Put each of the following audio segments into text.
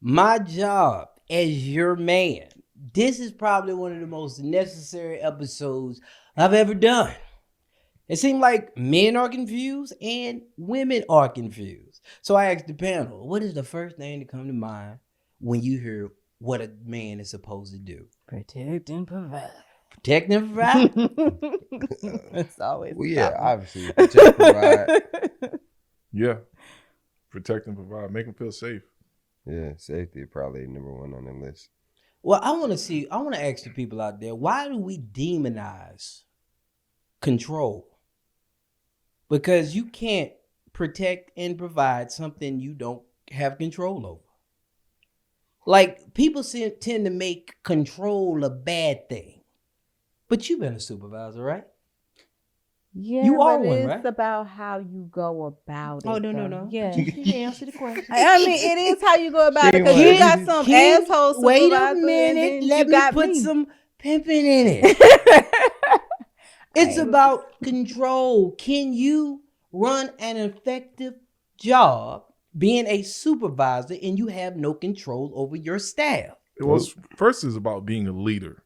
My job as your man. This is probably one of the most necessary episodes I've ever done. It seemed like men are confused and women are confused. So I asked the panel, what is the first thing to come to mind when you hear what a man is supposed to do? Protect and provide. Protect and provide? It's always Well, yeah, obviously. Protect, provide. Yeah. Protect and provide. Make them feel safe. Yeah, safety probably number one on the list. Well, I want to ask the people out there, why do we demonize control? Because you can't protect and provide something you don't have control over. Like, people tend to make control a bad thing. But you've been a supervisor, right? Yeah, You are but one, it's right? about how you go about it. Oh, no. Yeah. You answer the question. I mean, it is how you go about it, because She you got some asshole supervisor. Wait a and minute. then Let you me got put me. some pimping in it. It's about control. Can you run an effective job being a supervisor and you have no control over your staff? Well, first is about being a leader.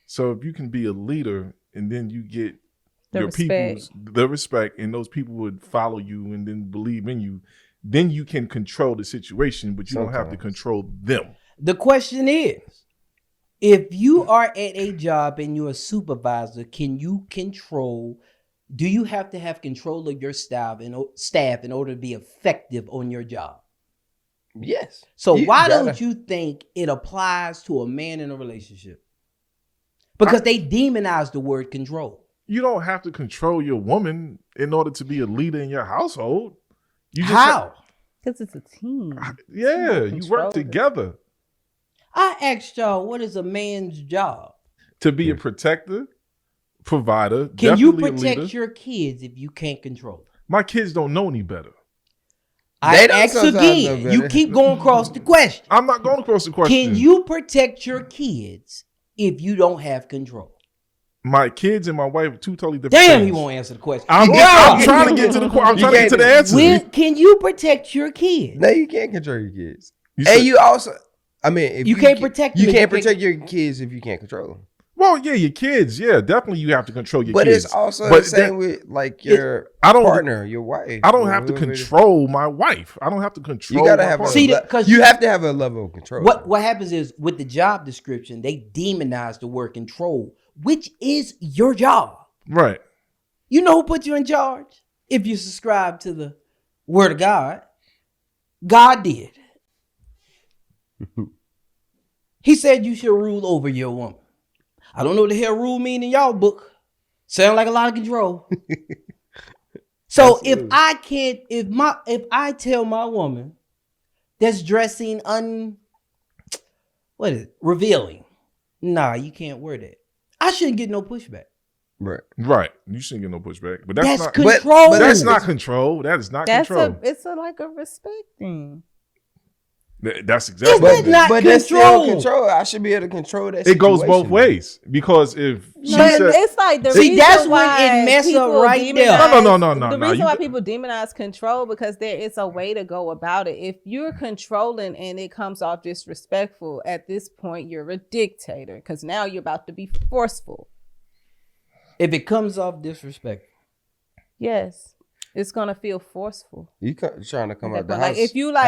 So if you can be a leader and then you get your people's the respect, and those people would follow you and then believe in you, then you can control the situation, but you don't have to control them. The question is, if you are at a job and you're a supervisor, do you have to have control of your staff in order to be effective on your job? Yes. So why don't you think it applies to a man in a relationship? Because they demonize the word control. You don't have to control your woman in order to be a leader in your household. You just How? Because it's a team. Yeah, you work together. I asked y'all, what is a man's job? To be a protector, provider. Can you definitely a leader. protect your kids if you can't control them? My kids don't know any better. I ask again. You keep going across the question. I'm not going across the question. Can you protect your kids if you don't have control? My kids and my wife are two totally different Damn, things. you won't answer the question. I'm trying to get to the question. I'm trying to get to the answer. Can you protect your kids? No, you can't control your kids. You also, I mean, if you can't protect them. You can't protect your kids if you can't control them. Well, yeah, your kids. Yeah, definitely you have to control your but kids. But it's also the same with like your partner, your wife. I don't have to control my wife. I don't have to control. You gotta have you have to have a level of control. What happens is with the job description, they demonize the word control, which is your job. Right. You know who put you in charge? If you subscribe to the word of God, God did. He said you should rule over your woman. I don't know what the hell rule mean in y'all book. Sound like a lot of control. So if I tell my woman that's dressing revealing, nah, you can't wear that. I shouldn't get no pushback. Right. You shouldn't get no pushback. But that's not control. But that's not control. That is not control. It's like a respect thing. That's exactly what it is. But that's still control. I should be able to control that. It goes both ways, because if she said, it's like the reason that's why when it mess up right there. No. The reason why people demonize control, because there is a way to go about it. If you're controlling and it comes off disrespectful, at this point you're a dictator, because now you're about to be forceful. If it comes off disrespectful, yes, it's gonna feel forceful. You trying to come out the house? Like if you like.